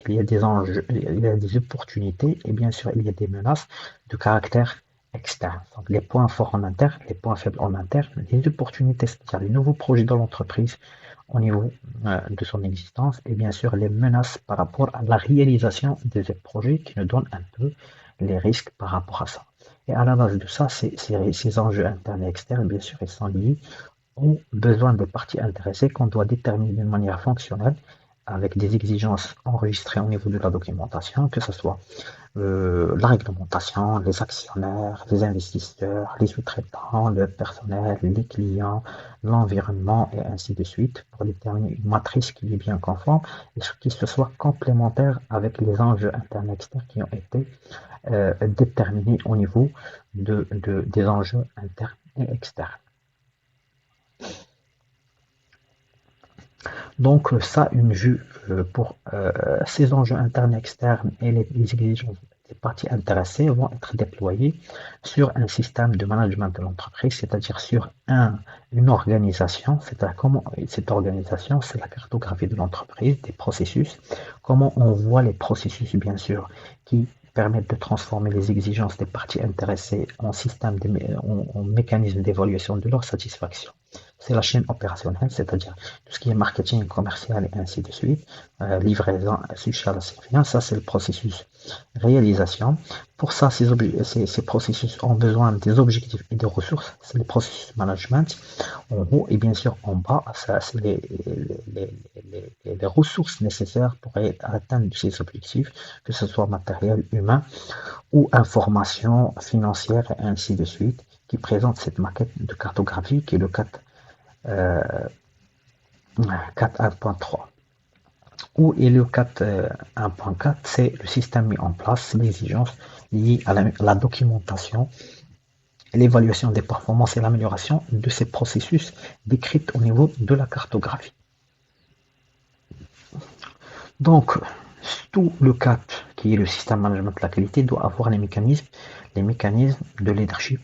il y a des enjeux, il y a des opportunités et bien sûr il y a des menaces de caractère externe. Donc les points forts en interne, les points faibles en interne, les opportunités, c'est-à-dire les nouveaux projets de l'entreprise au niveau de son existence et bien sûr les menaces par rapport à la réalisation de ces projets qui nous donnent un peu les risques par rapport à ça. Et à la base de ça, ces enjeux internes et externes, bien sûr, ils sont liés ont besoin des parties intéressées qu'on doit déterminer d'une manière fonctionnelle avec des exigences enregistrées au niveau de la documentation, que ce soit la réglementation, les actionnaires, les investisseurs, les sous-traitants, le personnel, les clients, l'environnement et ainsi de suite pour déterminer une matrice qui est bien conforme et qui se soit complémentaire avec les enjeux internes et externes qui ont été déterminés au niveau des enjeux internes et externes. Donc ça, une vue pour ces enjeux internes et externes et les exigences des parties intéressées vont être déployés sur un système de management de l'entreprise, c'est-à-dire sur une organisation, c'est-à-dire comment cette organisation, c'est la cartographie de l'entreprise, des processus, comment on voit les processus bien sûr qui permettent de transformer les exigences des parties intéressées en système, en mécanisme d'évaluation de leur satisfaction. C'est la chaîne opérationnelle, c'est-à-dire tout ce qui est marketing, commercial et ainsi de suite, livraison, social, ça c'est le processus réalisation. Pour ça, ces processus ont besoin des objectifs et des ressources, c'est le processus management. En haut et bien sûr en bas, ça c'est les ressources nécessaires pour atteindre ces objectifs, que ce soit matériel, humain ou information financière et ainsi de suite, qui présente cette maquette de cartographie qui est le 4 1.3. Où est le 1.4, c'est le système mis en place, l'exigence liée à la documentation, l'évaluation des performances et l'amélioration de ces processus décrits au niveau de la cartographie. Donc, tout le 4, qui est le système management de la qualité, doit avoir les mécanismes de leadership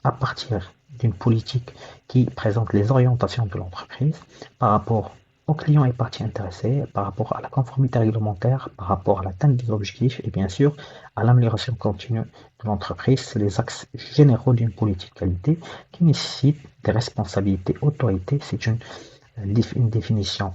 à partir d'une politique qui présente les orientations de l'entreprise par rapport aux clients et parties intéressées, par rapport à la conformité réglementaire, par rapport à l'atteinte des objectifs et bien sûr à l'amélioration continue de l'entreprise. C'est les axes généraux d'une politique qualité qui nécessite des responsabilités, autorités. C'est une définition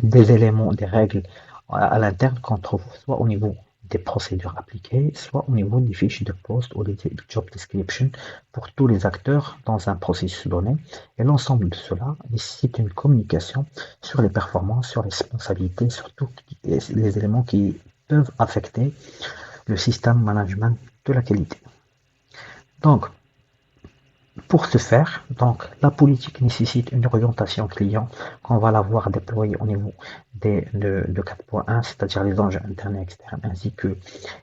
des éléments, des règles à l'interne qu'on trouve soit au niveau des procédures appliquées, soit au niveau des fiches de poste ou des job description pour tous les acteurs dans un processus donné. Et l'ensemble de cela nécessite une communication sur les performances, sur les responsabilités, sur tous les éléments qui peuvent affecter le système management de la qualité. Donc, pour ce faire, donc, la politique nécessite une orientation client qu'on va la voir déployer au niveau de 4.1, c'est-à-dire les enjeux internes et externes, ainsi que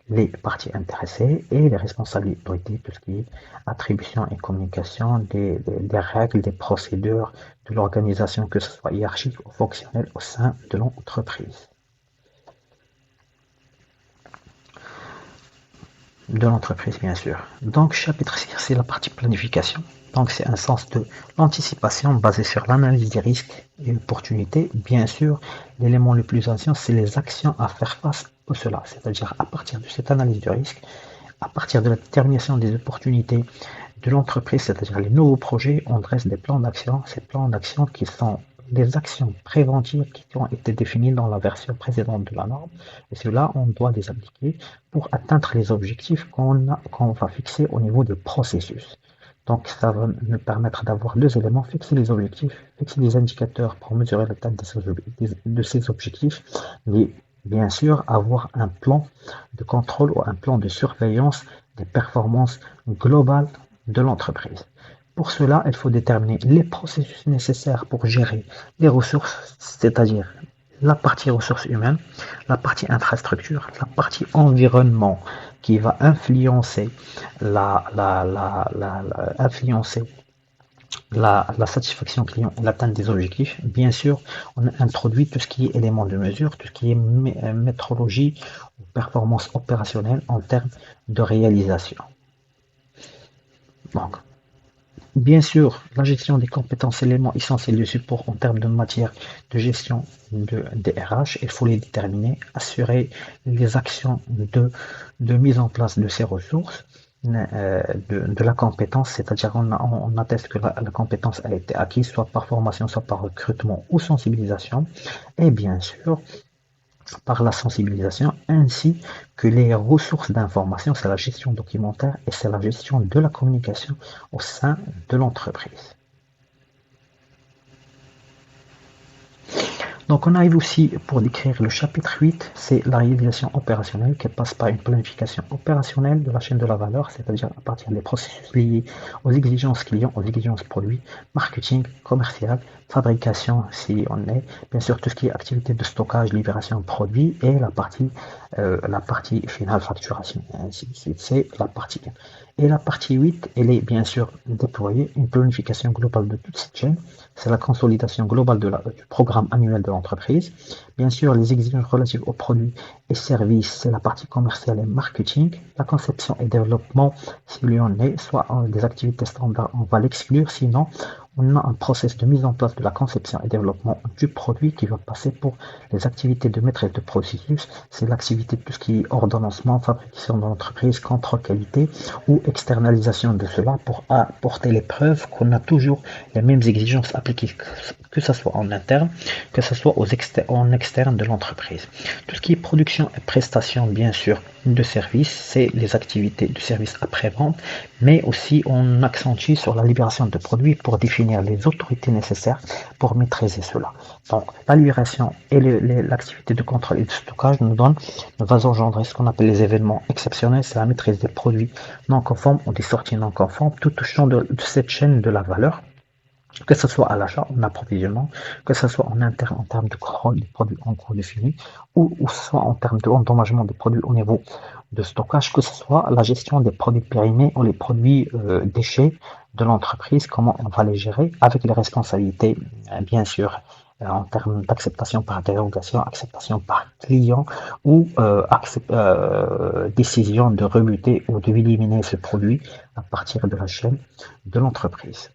les parties intéressées et les responsabilités, tout ce qui est attribution et communication des règles, des procédures de l'organisation, que ce soit hiérarchique ou fonctionnelle au sein de l'entreprise. De l'entreprise, bien sûr. Donc, chapitre 6, c'est la partie planification. Donc, c'est un sens de l'anticipation basé sur l'analyse des risques et opportunités. Bien sûr, l'élément le plus ancien, c'est les actions à faire face à cela. C'est-à-dire, à partir de cette analyse de risque, à partir de la détermination des opportunités de l'entreprise, c'est-à-dire les nouveaux projets, on dresse des plans d'action. Ces plans d'action qui sont des actions préventives qui ont été définies dans la version précédente de la norme. Et cela, on doit les appliquer pour atteindre les objectifs qu'on va fixer au niveau des processus. Donc, ça va nous permettre d'avoir deux éléments, fixer les objectifs, fixer des indicateurs pour mesurer l'atteinte de ces objectifs, mais bien sûr, avoir un plan de contrôle ou un plan de surveillance des performances globales de l'entreprise. Pour cela, il faut déterminer les processus nécessaires pour gérer les ressources, c'est-à-dire la partie ressources humaines, la partie infrastructure, la partie environnement qui va influencer la satisfaction client et l'atteinte des objectifs. Bien sûr, on a introduit tout ce qui est éléments de mesure, tout ce qui est métrologie ou performance opérationnelle en termes de réalisation. Donc, Bien sûr, la gestion des compétences, éléments essentiels du support en termes de matière de gestion des RH, il faut les déterminer, assurer les actions de mise en place de ces ressources, de la compétence, c'est-à-dire on atteste que la compétence a été acquise soit par formation, soit par recrutement ou sensibilisation, et bien sûr, par la sensibilisation, ainsi que les ressources d'information, c'est la gestion documentaire et c'est la gestion de la communication au sein de l'entreprise. Donc on arrive aussi pour décrire le chapitre 8, c'est la réalisation opérationnelle qui passe par une planification opérationnelle de la chaîne de la valeur, c'est-à-dire à partir des processus liés aux exigences clients, aux exigences produits, marketing, commercial, fabrication si on est, bien sûr tout ce qui est activité de stockage, libération de produits et la partie finale facturation, ainsi de suite, c'est la partie 1. Et la partie 8, elle est bien sûr déployer une planification globale de toute cette chaîne. C'est la consolidation globale du programme annuel de l'entreprise. Bien sûr, les exigences relatives aux produits et services, c'est la partie commerciale et marketing. La conception et développement, si il y en est, soit des activités standards, on va l'exclure, sinon on a un process de mise en place de la conception et développement du produit qui va passer pour les activités de maîtrise de processus. C'est l'activité de tout ce qui est ordonnancement, fabrication de l'entreprise, contrôle qualité ou externalisation de cela pour apporter les preuves qu'on a toujours les mêmes exigences appliquées, que ce soit en interne, que ce soit en externe de l'entreprise. Tout ce qui est production et prestation, bien sûr, de services, c'est les activités de service après-vente, mais aussi on accentue sur la libération de produits pour définir les autorités nécessaires pour maîtriser cela. Donc, la libération et l'activité de contrôle et de stockage nous va engendrer ce qu'on appelle les événements exceptionnels, c'est la maîtrise des produits non conformes ou des sorties non conformes, tout au champ de cette chaîne de la valeur, que ce soit à l'achat, en approvisionnement, que ce soit en interne en termes de contrôle des produits en cours de fini, ou soit en termes d'endommagement des produits au niveau de stockage, que ce soit la gestion des produits périmés ou les produits déchets de l'entreprise, comment on va les gérer avec les responsabilités, bien sûr, en termes d'acceptation par dérogation, acceptation par client ou décision de rebuter ou d'éliminer ce produit à partir de la chaîne de l'entreprise.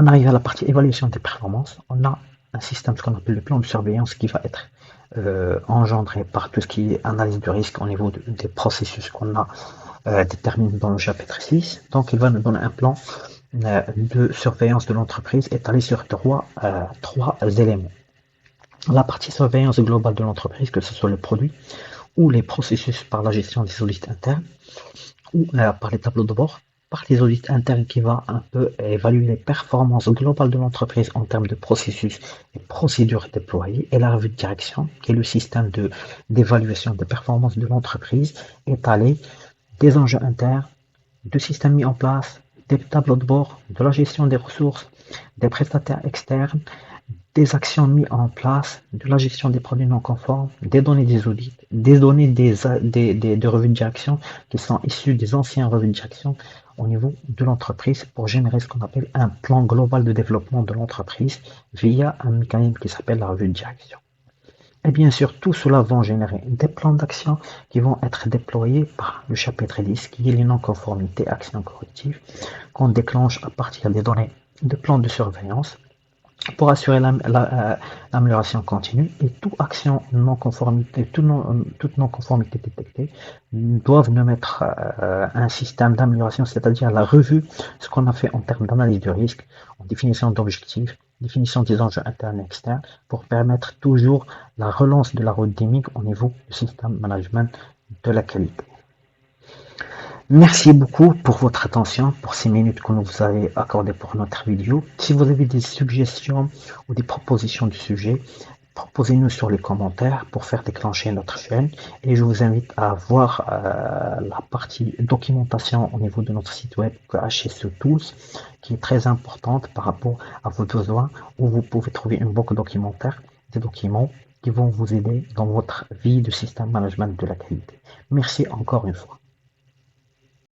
On arrive à la partie évaluation des performances. On a un système, ce qu'on appelle le plan de surveillance, qui va être engendré par tout ce qui est analyse de risque au niveau des processus qu'on a déterminés dans le chapitre 6. Donc, il va nous donner un plan de surveillance de l'entreprise étalé sur trois éléments. La partie surveillance globale de l'entreprise, que ce soit le produit ou les processus par la gestion des audits internes ou par les tableaux de bord, par les audits internes qui va un peu évaluer les performances globales de l'entreprise en termes de processus et procédures déployées, et la revue de direction, qui est le système d'évaluation des performances de l'entreprise, étalé des enjeux internes, de systèmes mis en place, des tableaux de bord, de la gestion des ressources, des prestataires externes, des actions mises en place, de la gestion des produits non conformes, des données des audits, des données de revues de direction qui sont issues des anciens revues de direction au niveau de l'entreprise pour générer ce qu'on appelle un plan global de développement de l'entreprise via un mécanisme qui s'appelle la revue de direction. Et bien sûr, tout cela va générer des plans d'action qui vont être déployés par le chapitre 10, qui est les non-conformités, actions correctives, qu'on déclenche à partir des données de plans de surveillance pour assurer l'amélioration continue, et toute action non-conformité, toute non-conformité détectée doivent nous mettre un système d'amélioration, c'est-à-dire la revue, ce qu'on a fait en termes d'analyse de risque, en définition d'objectifs, définition des enjeux internes et externes, pour permettre toujours la relance de la route dynamique au niveau du système management de la qualité. Merci beaucoup pour votre attention, pour ces minutes que vous avez accordées pour notre vidéo. Si vous avez des suggestions ou des propositions du sujet, proposez-nous sur les commentaires pour faire déclencher notre chaîne. Et je vous invite à voir la partie documentation au niveau de notre site web HSE Tools, qui est très importante par rapport à vos besoins, où vous pouvez trouver une banque documentaire, des documents qui vont vous aider dans votre vie de système management de la qualité. Merci encore une fois.